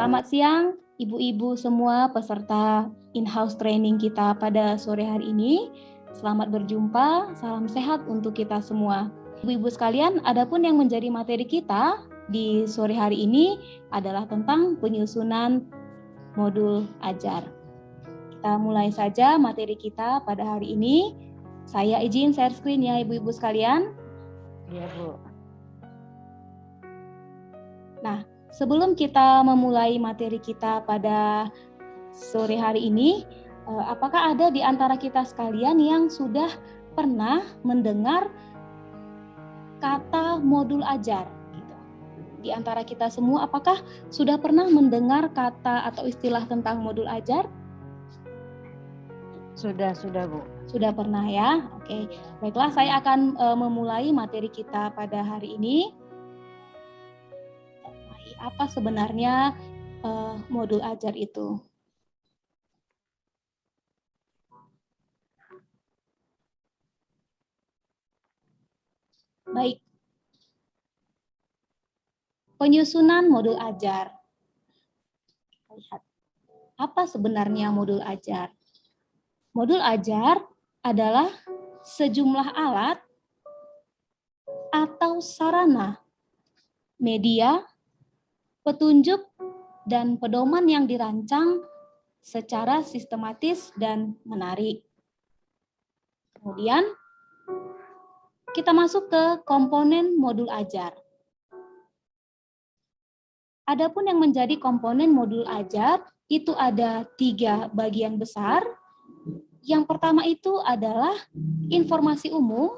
Selamat siang, ibu-ibu semua peserta in-house training kita pada sore hari ini. Selamat berjumpa, salam sehat untuk kita semua. Ibu-ibu sekalian, adapun yang menjadi materi kita di sore hari ini adalah tentang penyusunan modul ajar. Kita mulai saja materi kita pada hari ini. Saya izin share screen ya ibu-ibu sekalian. Iya, Bu. Nah, sebelum kita memulai materi kita pada sore hari ini, apakah ada di antara kita sekalian yang sudah pernah mendengar kata modul ajar? Gitu. Di antara kita semua, apakah sudah pernah mendengar kata atau istilah tentang modul ajar? Sudah, Bu. Sudah pernah ya? Oke, baiklah saya akan memulai materi kita pada hari ini. Apa sebenarnya modul ajar itu? Baik. Penyusunan modul ajar. Lihat. Apa sebenarnya modul ajar? Modul ajar adalah sejumlah alat atau sarana, media, petunjuk, dan pedoman yang dirancang secara sistematis dan menarik. Kemudian, kita masuk ke komponen modul ajar. Adapun yang menjadi komponen modul ajar, itu ada 3 bagian besar. Yang pertama itu adalah informasi umum,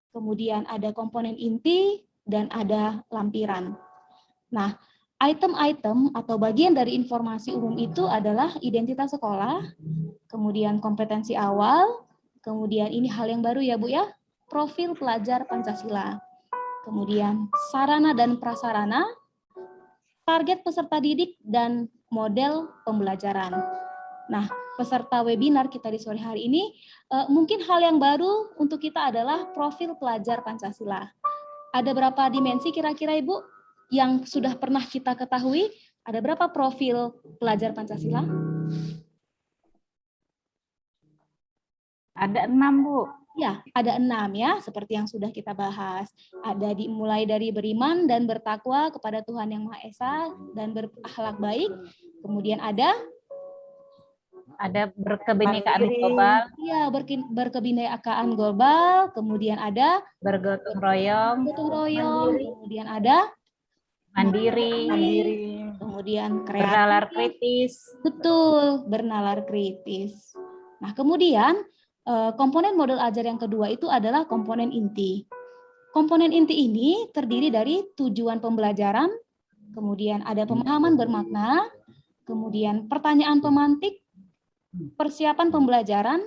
kemudian ada komponen inti, dan ada lampiran. Nah, item-item atau bagian dari informasi umum itu adalah identitas sekolah, kemudian kompetensi awal, kemudian ini hal yang baru ya Bu ya, profil pelajar Pancasila, kemudian sarana dan prasarana, target peserta didik, dan model pembelajaran. Nah, peserta webinar kita di sore hari ini, mungkin hal yang baru untuk kita adalah profil pelajar Pancasila. Ada berapa dimensi kira-kira Ibu yang sudah pernah kita ketahui? Ada berapa profil pelajar Pancasila? Ada 6, Bu. Ya, ada 6 ya, seperti yang sudah kita bahas. Ada dimulai dari beriman dan bertakwa kepada Tuhan Yang Maha Esa dan berakhlak baik. Kemudian ada berkebinekaan global. Iya, berkebinekaan global. Kemudian ada Bergotong royong. Kemudian ada Mandiri. Kemudian kreatif. Bernalar kritis. Betul, bernalar kritis. Nah, kemudian komponen modul ajar yang kedua itu adalah komponen inti. Komponen inti ini terdiri dari tujuan pembelajaran, kemudian ada pemahaman bermakna, kemudian pertanyaan pemantik, persiapan pembelajaran,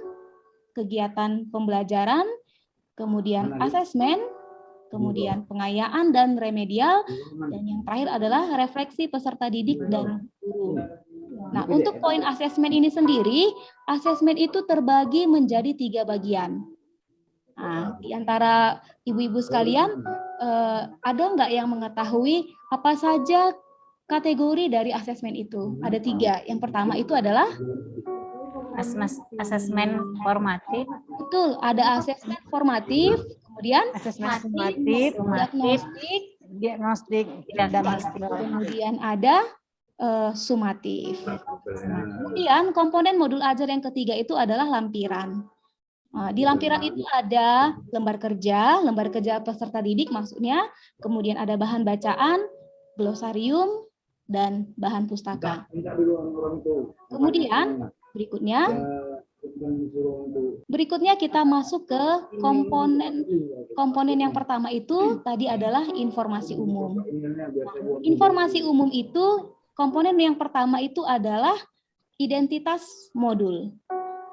kegiatan pembelajaran, kemudian asesmen, kemudian pengayaan dan remedial, dan yang terakhir adalah refleksi peserta didik dan guru. Nah, untuk poin asesmen ini sendiri, asesmen itu terbagi menjadi 3 bagian. Nah, di antara ibu-ibu sekalian, ada nggak yang mengetahui apa saja kategori dari asesmen itu? Ada 3. Yang pertama itu adalah asesmen formatif. Betul, ada asesmen formatif, kemudian asesmen formatif, diagnostik, kemudian ada sumatif. Kemudian komponen modul ajar yang ketiga itu adalah lampiran. Nah, di lampiran itu ada lembar kerja peserta didik maksudnya, kemudian ada bahan bacaan, glosarium, dan bahan pustaka. Kemudian berikutnya kita masuk ke komponen yang pertama itu tadi adalah informasi umum. Nah, informasi umum itu komponen yang pertama itu adalah identitas modul.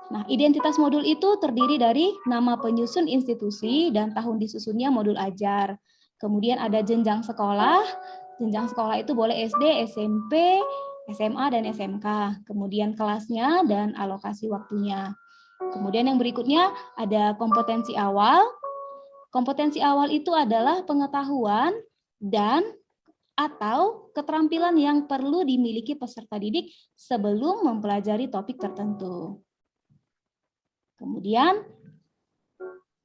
Nah, identitas modul itu terdiri dari nama penyusun institusi dan tahun disusunnya modul ajar. Kemudian ada jenjang sekolah. Jenjang sekolah itu boleh SD, SMP, SMA, dan SMK. Kemudian kelasnya dan alokasi waktunya. Kemudian yang berikutnya ada kompetensi awal. Kompetensi awal itu adalah pengetahuan dan atau keterampilan yang perlu dimiliki peserta didik sebelum mempelajari topik tertentu. Kemudian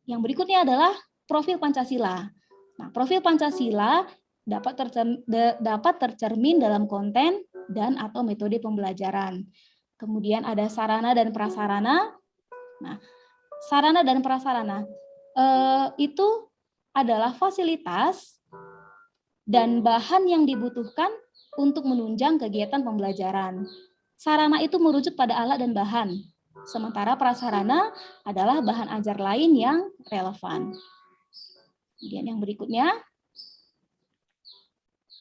yang berikutnya adalah profil Pancasila. Nah, profil Pancasila dapat tercermin dalam konten dan atau metode pembelajaran. Kemudian ada sarana dan prasarana. Nah, sarana dan prasarana itu adalah fasilitas dan bahan yang dibutuhkan untuk menunjang kegiatan pembelajaran. Sarana itu merujuk pada alat dan bahan, sementara prasarana adalah bahan ajar lain yang relevan. Kemudian yang berikutnya,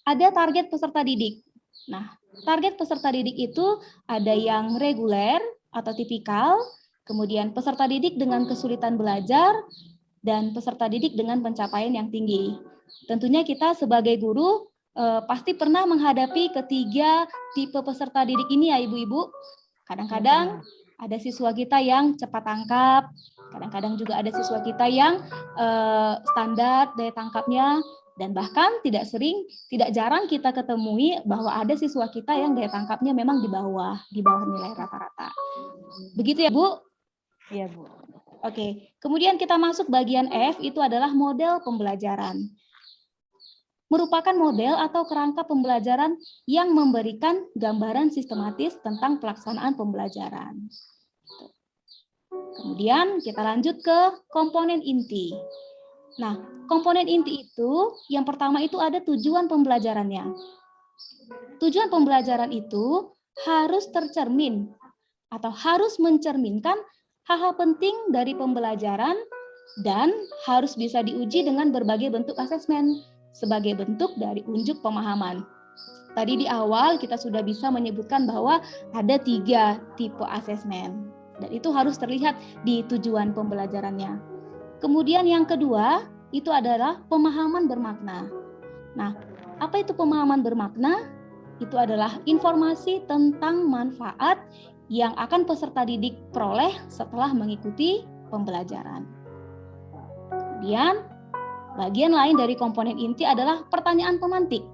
ada target peserta didik. Nah, target peserta didik itu ada yang reguler atau tipikal, kemudian peserta didik dengan kesulitan belajar, dan peserta didik dengan pencapaian yang tinggi. Tentunya kita sebagai guru pasti pernah menghadapi ketiga tipe peserta didik ini ya Ibu-Ibu. Kadang-kadang ada siswa kita yang cepat tangkap, kadang-kadang juga ada siswa kita yang standar daya tangkapnya, dan bahkan tidak jarang kita ketemui bahwa ada siswa kita yang daya tangkapnya memang di bawah nilai rata-rata. Begitu ya Bu? Iya Bu. Oke, kemudian kita masuk bagian F, itu adalah model pembelajaran. Merupakan model atau kerangka pembelajaran yang memberikan gambaran sistematis tentang pelaksanaan pembelajaran. Kemudian kita lanjut ke komponen inti. Nah, komponen inti itu yang pertama itu ada tujuan pembelajarannya. Tujuan pembelajaran itu harus tercermin atau harus mencerminkan hal-hal penting dari pembelajaran dan harus bisa diuji dengan berbagai bentuk asesmen sebagai bentuk dari unjuk pemahaman. Tadi di awal kita sudah bisa menyebutkan bahwa ada 3 tipe asesmen dan itu harus terlihat di tujuan pembelajarannya. Kemudian yang kedua itu adalah pemahaman bermakna. Nah, apa itu pemahaman bermakna? Itu adalah informasi tentang manfaat yang akan peserta didik peroleh setelah mengikuti pembelajaran. Kemudian, bagian lain dari komponen inti adalah pertanyaan pemantik.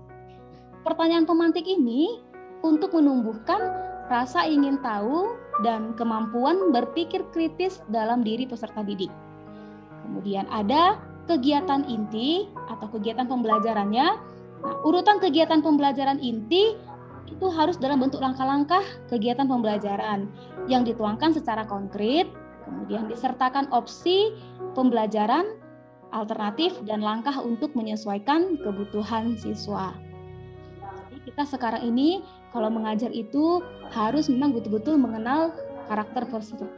Pertanyaan pemantik ini untuk menumbuhkan rasa ingin tahu dan kemampuan berpikir kritis dalam diri peserta didik. Kemudian ada kegiatan inti atau kegiatan pembelajarannya. Nah, urutan kegiatan pembelajaran inti itu harus dalam bentuk langkah-langkah kegiatan pembelajaran yang dituangkan secara konkret, kemudian disertakan opsi pembelajaran alternatif dan langkah untuk menyesuaikan kebutuhan siswa. Jadi kita sekarang ini kalau mengajar itu harus memang betul-betul mengenal karakter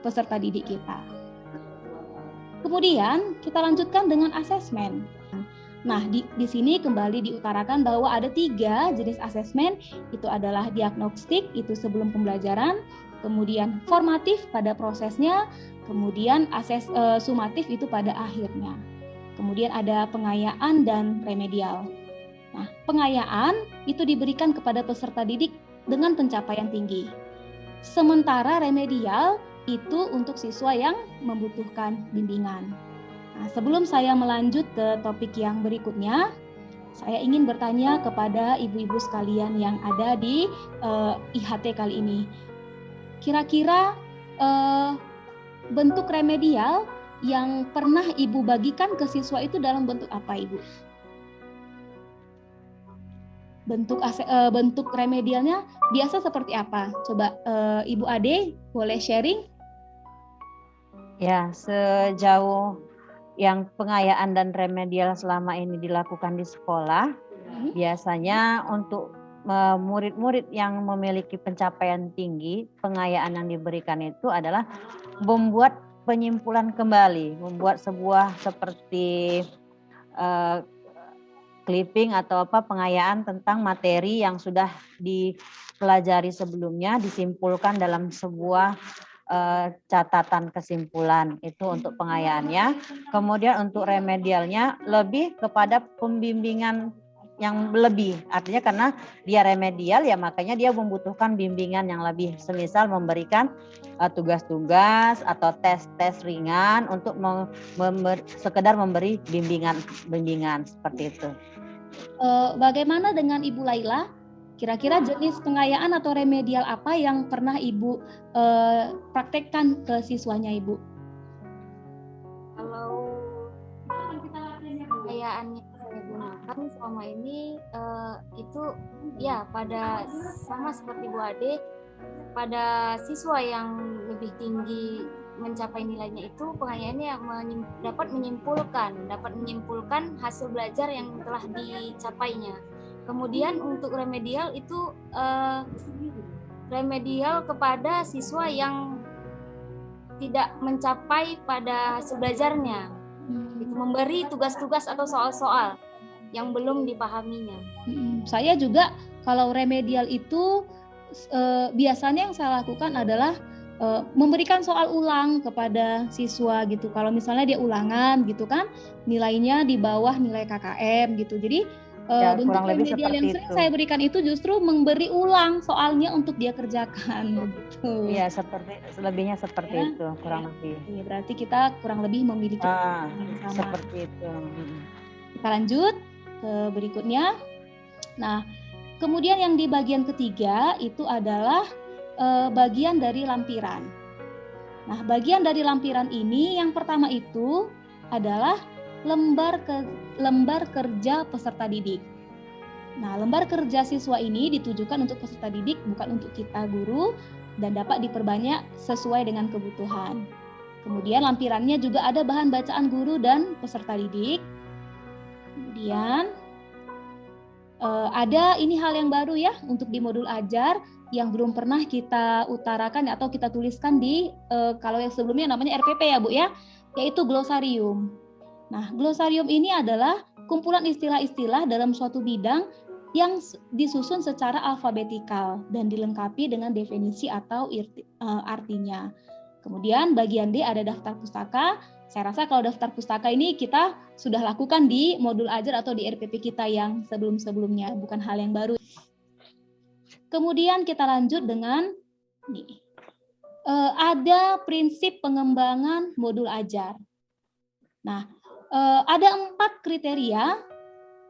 peserta didik kita. Kemudian kita lanjutkan dengan asesmen. Nah, di sini kembali diutarakan bahwa ada 3 jenis asesmen, itu adalah diagnostik, itu sebelum pembelajaran, kemudian formatif pada prosesnya, kemudian sumatif itu pada akhirnya. Kemudian ada pengayaan dan remedial. Nah, pengayaan itu diberikan kepada peserta didik dengan pencapaian tinggi. Sementara remedial itu untuk siswa yang membutuhkan bimbingan. Nah, sebelum saya melanjut ke topik yang berikutnya, saya ingin bertanya kepada ibu-ibu sekalian yang ada di IHT kali ini. Kira-kira bentuk remedial yang pernah Ibu bagikan ke siswa itu dalam bentuk apa, Ibu? Bentuk remedialnya biasa seperti apa? Coba Ibu Ade boleh sharing? Ya, sejauh yang pengayaan dan remedial selama ini dilakukan di sekolah, biasanya untuk murid-murid yang memiliki pencapaian tinggi, pengayaan yang diberikan itu adalah membuat penyimpulan kembali, membuat sebuah seperti clipping atau pengayaan tentang materi yang sudah dipelajari sebelumnya, disimpulkan dalam sebuah catatan kesimpulan. Itu untuk pengayaannya. Kemudian untuk remedialnya lebih kepada pembimbingan yang lebih, artinya karena dia remedial ya makanya dia membutuhkan bimbingan yang lebih, semisal memberikan tugas-tugas atau tes-tes ringan untuk sekedar memberi bimbingan seperti itu. Bagaimana dengan Ibu Laila? Kira-kira jenis pengayaan atau remedial apa yang pernah Ibu praktekkan ke siswanya, Ibu? Kalau pengayaan yang saya gunakan selama ini itu ya pada sama seperti Bu Ade, pada siswa yang lebih tinggi mencapai nilainya itu pengayaannya dapat menyimpulkan hasil belajar yang telah dicapainya. Kemudian untuk remedial itu remedial kepada siswa yang tidak mencapai pada hasil belajarnya, itu memberi tugas-tugas atau soal-soal yang belum dipahaminya. Saya juga kalau remedial itu biasanya yang saya lakukan adalah memberikan soal ulang kepada siswa gitu. Kalau misalnya dia ulangan gitu kan, nilainya di bawah nilai KKM gitu. Jadi bentuk kurang lebih remedial yang seperti sering itu. saya berikan itu justru memberi ulang soalnya untuk dia kerjakan begitu. Iya, selebihnya seperti Ya. itu, kurang lebih. Berarti kita kurang lebih memiliki yang sama. Seperti itu. Kita lanjut ke berikutnya. Nah, kemudian yang di bagian ketiga itu adalah bagian dari lampiran. Nah, bagian dari lampiran ini yang pertama itu adalah lembar kerja peserta didik. Nah, lembar kerja siswa ini ditujukan untuk peserta didik, bukan untuk kita guru, dan dapat diperbanyak sesuai dengan kebutuhan. Kemudian lampirannya juga ada bahan bacaan guru dan peserta didik. Kemudian ada ini hal yang baru ya untuk di modul ajar yang belum pernah kita utarakan atau kita tuliskan di kalau yang sebelumnya namanya RPP ya Bu ya, yaitu glosarium. Nah, glosarium ini adalah kumpulan istilah-istilah dalam suatu bidang yang disusun secara alfabetikal dan dilengkapi dengan definisi atau artinya. Kemudian bagian D ada daftar pustaka. Saya rasa kalau daftar pustaka ini kita sudah lakukan di modul ajar atau di RPP kita yang sebelum-sebelumnya, bukan hal yang baru. Kemudian kita lanjut dengan ini. Ada prinsip pengembangan modul ajar. Nah, ada 4 kriteria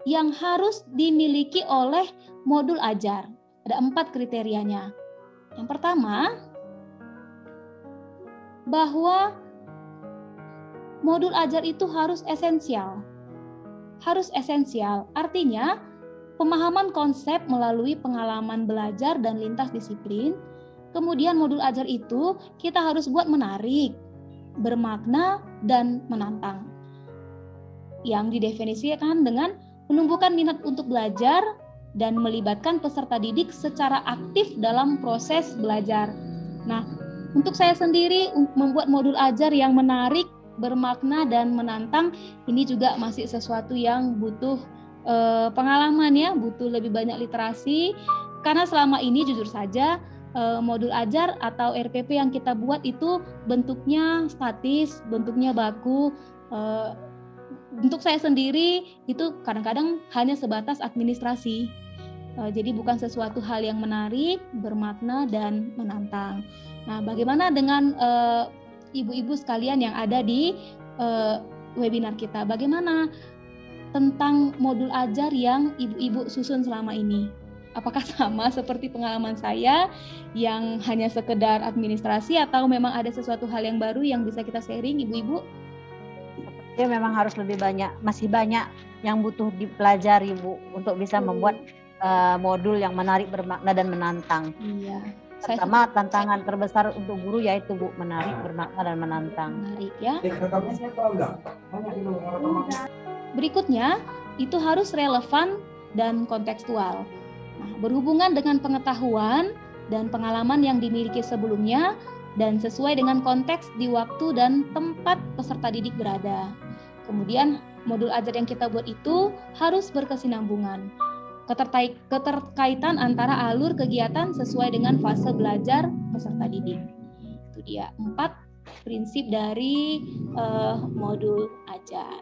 yang harus dimiliki oleh modul ajar. Ada 4 kriterianya. Yang pertama, bahwa modul ajar itu harus esensial. Harus esensial, artinya pemahaman konsep melalui pengalaman belajar dan lintas disiplin. Kemudian modul ajar itu kita harus buat menarik, bermakna, dan menantang. Yang didefinisikan dengan menumbuhkan minat untuk belajar dan melibatkan peserta didik secara aktif dalam proses belajar. Nah, untuk saya sendiri membuat modul ajar yang menarik, bermakna, dan menantang, ini juga masih sesuatu yang butuh pengalaman ya, butuh lebih banyak literasi, karena selama ini jujur saja modul ajar atau RPP yang kita buat itu bentuknya statis, bentuknya baku. Untuk saya sendiri itu kadang-kadang hanya sebatas administrasi. Jadi bukan sesuatu hal yang menarik, bermakna, dan menantang. Nah, bagaimana dengan ibu-ibu sekalian yang ada di webinar kita? Bagaimana tentang modul ajar yang ibu-ibu susun selama ini? Apakah sama seperti pengalaman saya yang hanya sekedar administrasi atau memang ada sesuatu hal yang baru yang bisa kita sharing, ibu-ibu? Ya, memang harus lebih banyak, masih banyak yang butuh dipelajari Bu untuk bisa membuat modul yang menarik, bermakna, dan menantang. Iya. Pertama, tantangan terbesar untuk guru yaitu Bu, menarik, bermakna, dan menantang. Menarik ya. Berikutnya, itu harus relevan dan kontekstual. Nah, berhubungan dengan pengetahuan dan pengalaman yang dimiliki sebelumnya dan sesuai dengan konteks di waktu dan tempat peserta didik berada. Kemudian modul ajar yang kita buat itu harus berkesinambungan. Keterkaitan antara alur kegiatan sesuai dengan fase belajar peserta didik. Itu dia 4 prinsip dari modul ajar.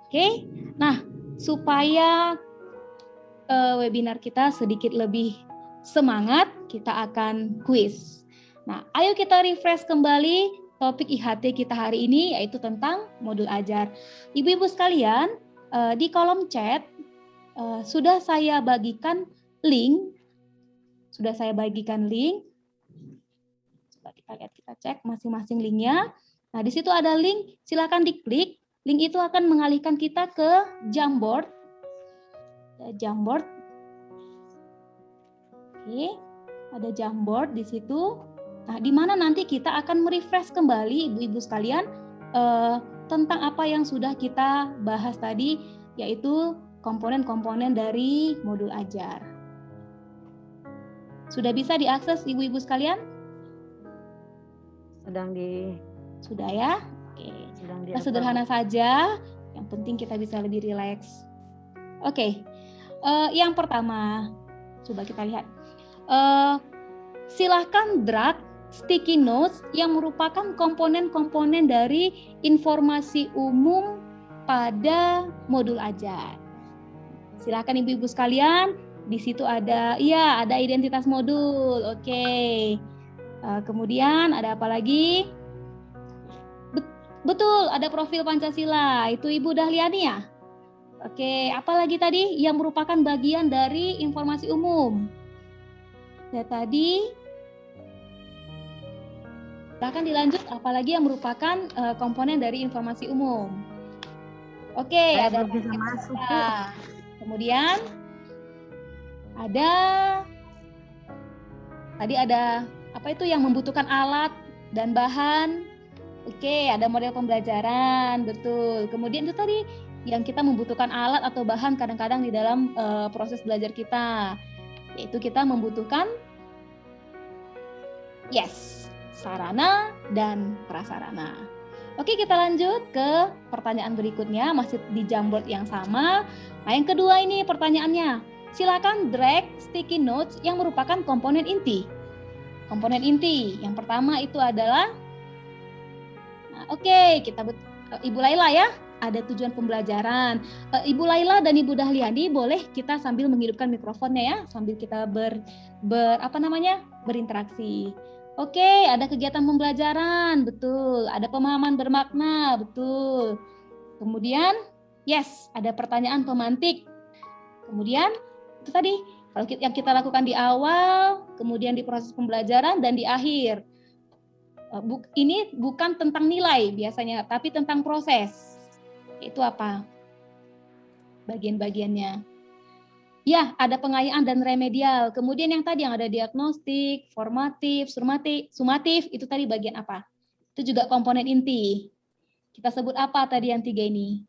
Oke, nah supaya webinar kita sedikit lebih semangat, kita akan kuis. Nah, ayo kita refresh kembali topik IHT kita hari ini, yaitu tentang modul ajar. Ibu-ibu sekalian, di kolom chat sudah saya bagikan link. Sudah saya bagikan link. Coba kita lihat, kita cek masing-masing linknya. Nah, di situ ada link, silakan diklik. Link itu akan mengalihkan kita ke Jamboard. Jamboard. Oke, ada Jamboard di situ. Nah, di mana nanti kita akan merefresh kembali, ibu-ibu sekalian, tentang apa yang sudah kita bahas tadi, yaitu komponen-komponen dari modul ajar. Sudah bisa diakses ibu-ibu sekalian? Sudah ya? Oke. Kita sederhana saja, yang penting kita bisa lebih rileks. Oke. Yang pertama, coba kita lihat. Silahkan drag sticky notes yang merupakan komponen-komponen dari informasi umum pada modul ajar. Silahkan ibu-ibu sekalian. Di situ ada identitas modul. Oke. Kemudian ada apa lagi? Betul, ada profil Pancasila. Itu Ibu Dahliani ya? Oke, apa lagi tadi yang merupakan bagian dari informasi umum? Ya tadi. Silahkan dilanjut, apalagi yang merupakan komponen dari informasi umum. Oke, ada bisa masuk. Kemudian tadi ada apa itu yang membutuhkan alat dan bahan. Oke, ada model pembelajaran, betul. Kemudian itu tadi yang kita membutuhkan alat atau bahan kadang-kadang di dalam proses belajar kita, yaitu kita membutuhkan sarana dan prasarana. Oke, kita lanjut ke pertanyaan berikutnya, masih di Jamboard yang sama. Nah, yang kedua ini pertanyaannya. Silakan drag sticky notes yang merupakan komponen inti. Komponen inti. Yang pertama itu adalah Ibu Laila ya, ada tujuan pembelajaran. Ibu Laila dan Ibu Dahliani boleh kita sambil menghidupkan mikrofonnya ya, sambil kita berinteraksi. Oke, ada kegiatan pembelajaran, betul. Ada pemahaman bermakna, betul. Kemudian, ada pertanyaan pemantik. Kemudian, itu tadi, kalau yang kita lakukan di awal, kemudian di proses pembelajaran, dan di akhir. Ini bukan tentang nilai biasanya, tapi tentang proses. Itu apa? Bagian-bagiannya. Ya, ada pengayaan dan remedial. Kemudian yang tadi yang ada diagnostik, formatif, sumatif, itu tadi bagian apa? Itu juga komponen inti. Kita sebut apa tadi yang 3 ini?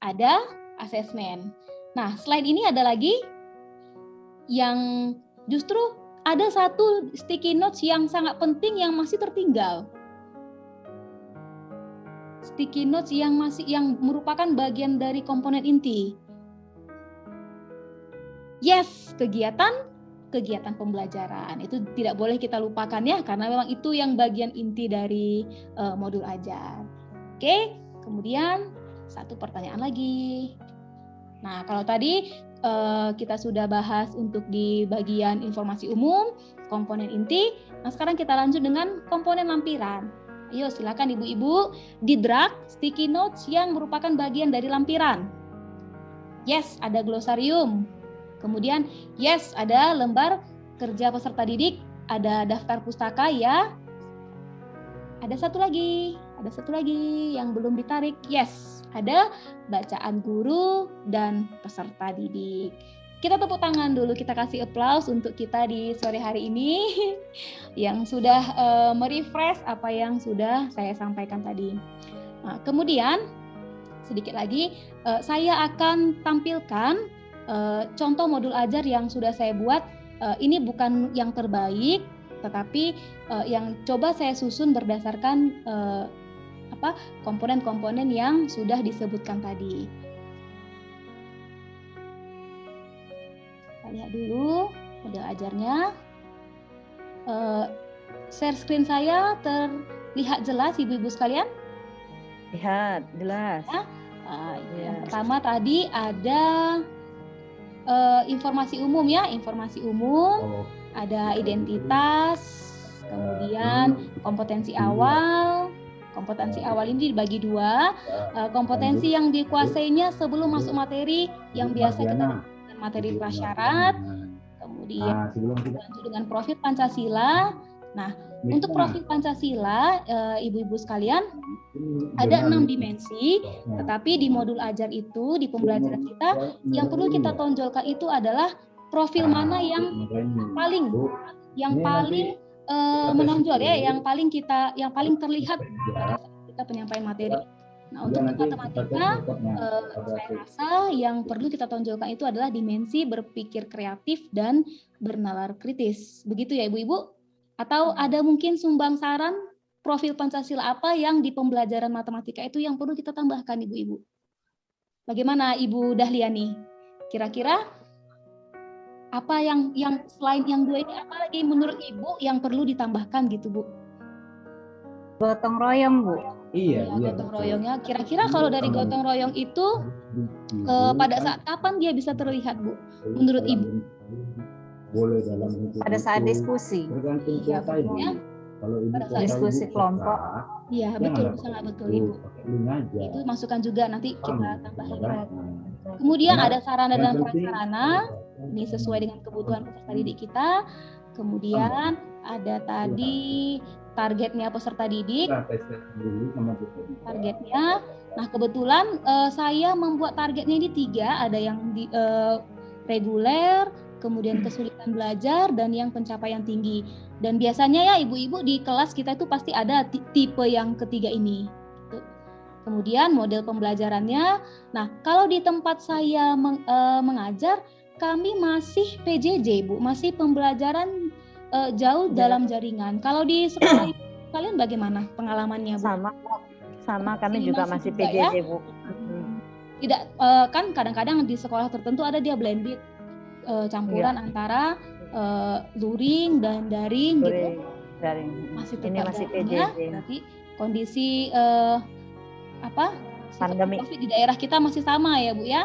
Ada asesmen. Nah, selain ini ada lagi yang justru ada satu sticky notes yang sangat penting yang masih tertinggal. Sticky notes yang merupakan bagian dari komponen inti. Kegiatan pembelajaran. Itu tidak boleh kita lupakan ya, karena memang itu yang bagian inti dari modul ajar. Oke, kemudian satu pertanyaan lagi. Nah, kalau tadi kita sudah bahas untuk di bagian informasi umum, komponen inti. Nah, sekarang kita lanjut dengan komponen lampiran. Ayo, silakan ibu-ibu di drag sticky notes yang merupakan bagian dari lampiran. Ada glosarium. Kemudian, ada lembar kerja peserta didik, ada daftar pustaka ya. Ada satu lagi yang belum ditarik. Ada bacaan guru dan peserta didik. Kita tepuk tangan dulu, kita kasih applause untuk kita di sore hari ini yang sudah merefresh apa yang sudah saya sampaikan tadi. Nah, kemudian sedikit lagi saya akan tampilkan contoh modul ajar yang sudah saya buat. Ini bukan yang terbaik, tetapi yang coba saya susun berdasarkan komponen-komponen yang sudah disebutkan tadi. Kita lihat dulu model ajarnya. Share screen saya terlihat jelas ibu-ibu sekalian? Lihat, jelas. Yang pertama tadi ada informasi umum ya, informasi umum, ada identitas, kemudian kompetensi awal, Kompetensi awal ini dibagi dua, kompetensi yang dikuasainya sebelum masuk materi yang biasa kita dengan materi prasyarat, kemudian lanjut dengan profil Pancasila. Nah, untuk profil Pancasila, ibu-ibu sekalian, ada 6 dimensi, tetapi di modul ajar itu, di pembelajaran kita, yang perlu kita tonjolkan itu adalah profil mana yang paling menonjol ya, yang paling terlihat pada saat kita penyampaian materi. Nah, untuk matematika, saya rasa yang perlu kita tonjolkan itu adalah dimensi berpikir kreatif dan bernalar kritis. Begitu ya, ibu-ibu? Atau ada mungkin sumbang saran profil Pancasila apa yang di pembelajaran matematika itu yang perlu kita tambahkan, ibu-ibu? Bagaimana Ibu Dahliani? Kira-kira apa yang selain yang dua ini, apa lagi menurut Ibu yang perlu ditambahkan gitu, Bu? Gotong royong, Bu. Iya, gotong royongnya. Kira-kira kalau dari gotong royong itu pada saat kapan dia bisa terlihat, Bu? Menurut Ibu? Boleh dalam pada saat diskusi. Iya, ya. Pada saat diskusi kelompok. Iya, betul, sangat betul, Ibu. Itu masukan juga nanti kita tambahkan. Kemudian ada sarana dan prasarana, ini sesuai dengan kebutuhan peserta didik kita. Kemudian ada tadi targetnya peserta didik. Targetnya, nah kebetulan saya membuat targetnya ini 3, ada yang reguler, kemudian kesulitan belajar, dan yang pencapaian tinggi. Dan biasanya ya ibu-ibu di kelas kita itu pasti ada tipe yang ketiga ini. Kemudian model pembelajarannya, nah kalau di tempat saya mengajar, kami masih PJJ, Bu, masih pembelajaran jauh dalam jaringan. Kalau di sekolah kalian bagaimana pengalamannya, Bu? Sama kami juga masih PJJ, ya? Bu. Tidak, kan kadang-kadang di sekolah tertentu ada dia blended, campuran antara luring dan daring gitu. Masih tetap masih PJJ. Berarti kondisi pandemi COVID di daerah kita masih sama ya, Bu ya.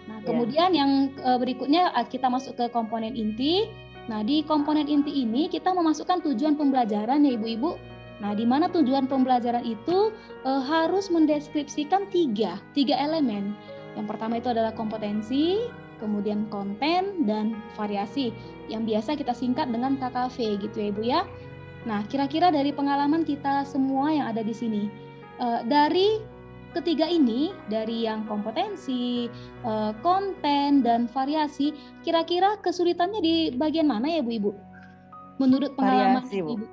Nah, kemudian yang berikutnya kita masuk ke komponen inti. Nah, di komponen inti ini kita memasukkan tujuan pembelajaran ya, Ibu-ibu. Nah, di mana tujuan pembelajaran itu harus mendeskripsikan tiga elemen. Yang pertama itu adalah kompetensi, kemudian konten, dan variasi, yang biasa kita singkat dengan KKV gitu ya, Ibu ya. Nah, kira-kira dari pengalaman kita semua yang ada di sini, dari ketiga ini, dari yang kompetensi, konten, dan variasi, kira-kira kesulitannya di bagian mana ya, Bu-Ibu? Menurut pengalaman variasi, Bu. Ibu?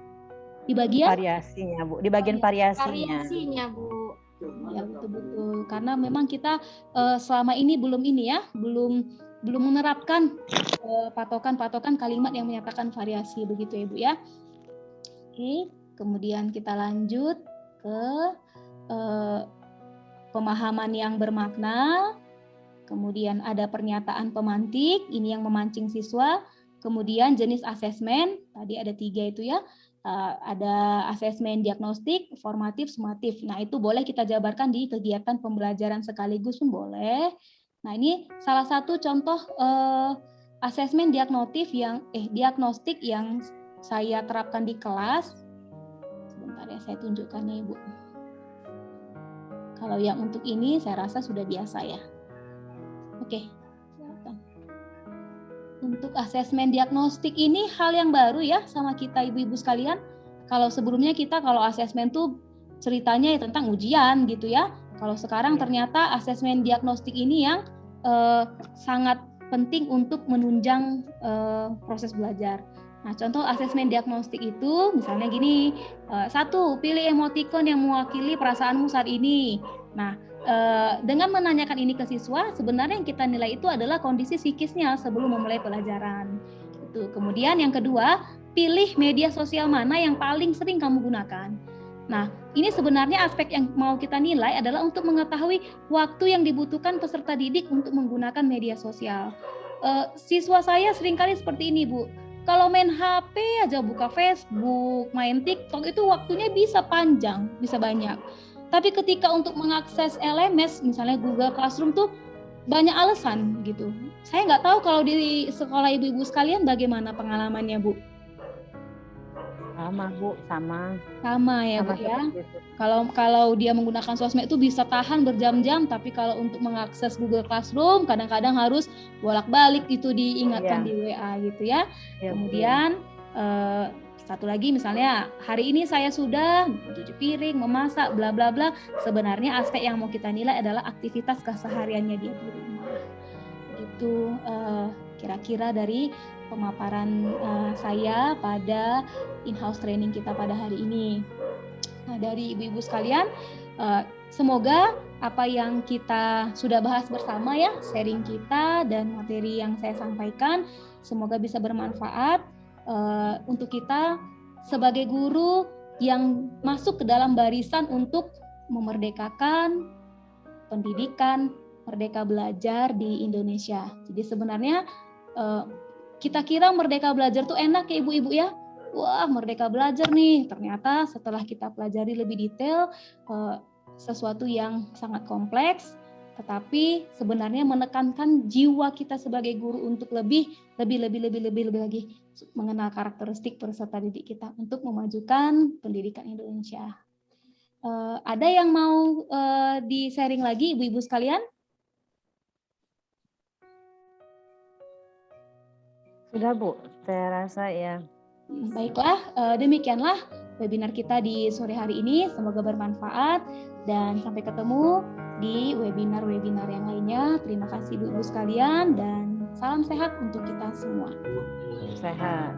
Di bagian? Variasinya, Bu. Di bagian variasinya. Variasinya, Bu. Ya, betul-betul. Karena memang kita selama ini belum menerapkan patokan-patokan kalimat yang menyatakan variasi, begitu ya, Bu ya. Oke, kemudian kita lanjut ke pemahaman yang bermakna, kemudian ada pernyataan pemantik, ini yang memancing siswa, kemudian jenis asesmen, tadi ada 3 itu ya, ada asesmen diagnostik, formatif, sumatif. Nah, itu boleh kita jabarkan di kegiatan pembelajaran sekaligus pun boleh. Nah, ini salah satu contoh asesmen diagnostik yang saya terapkan di kelas. Sebentar ya, saya tunjukkannya, Ibu. Kalau yang untuk ini saya rasa sudah biasa ya. Oke. Untuk asesmen diagnostik ini hal yang baru ya sama kita ibu-ibu sekalian. Kalau sebelumnya kita kalau asesmen tuh ceritanya ya tentang ujian gitu ya. Kalau sekarang ternyata asesmen diagnostik ini yang sangat penting untuk menunjang proses belajar. Nah, contoh asesmen diagnostik itu misalnya gini, 1, pilih emotikon yang mewakili perasaanmu saat ini. Nah, dengan menanyakan ini ke siswa, sebenarnya yang kita nilai itu adalah kondisi psikisnya sebelum memulai pelajaran. Itu. Kemudian yang kedua, pilih media sosial mana yang paling sering kamu gunakan. Nah, ini sebenarnya aspek yang mau kita nilai adalah untuk mengetahui waktu yang dibutuhkan peserta didik untuk menggunakan media sosial. Siswa saya seringkali seperti ini, Bu. Kalau main HP aja, buka Facebook, main TikTok, itu waktunya bisa panjang, bisa banyak. Tapi ketika untuk mengakses LMS, misalnya Google Classroom tuh banyak alasan gitu. Saya nggak tahu kalau di sekolah ibu-ibu sekalian bagaimana pengalamannya, Bu? Sama Bu, sama Ya Bu ya. seperti itu. Kalau dia menggunakan sosmed itu bisa tahan berjam-jam, tapi kalau untuk mengakses Google Classroom kadang-kadang harus bolak-balik itu diingatkan Iya. di WA gitu ya. Ya, Bu. Kemudian satu lagi misalnya hari ini saya sudah mencuci piring, memasak, bla bla bla. Sebenarnya aspek yang mau kita nilai adalah aktivitas kesehariannya dia di rumah. Itu kira-kira dari pemaparan saya pada in-house training kita pada hari ini. Nah, dari ibu-ibu sekalian, semoga apa yang kita sudah bahas bersama ya, sharing kita dan materi yang saya sampaikan, semoga bisa bermanfaat untuk kita sebagai guru yang masuk ke dalam barisan untuk memerdekakan pendidikan, merdeka belajar di Indonesia. Jadi sebenarnya kita kira merdeka belajar tuh enak ya ibu-ibu ya. Wah, merdeka belajar nih. Ternyata setelah kita pelajari lebih detail, sesuatu yang sangat kompleks, tetapi sebenarnya menekankan jiwa kita sebagai guru untuk lebih lagi mengenal karakteristik peserta didik kita untuk memajukan pendidikan Indonesia. Ada yang mau di-sharing lagi ibu-ibu sekalian? Sudah Bu, saya rasa ya. Baiklah, demikianlah webinar kita di sore hari ini. Semoga bermanfaat dan sampai ketemu di webinar-webinar yang lainnya. Terima kasih ibu-ibu sekalian dan salam sehat untuk kita semua. Sehat.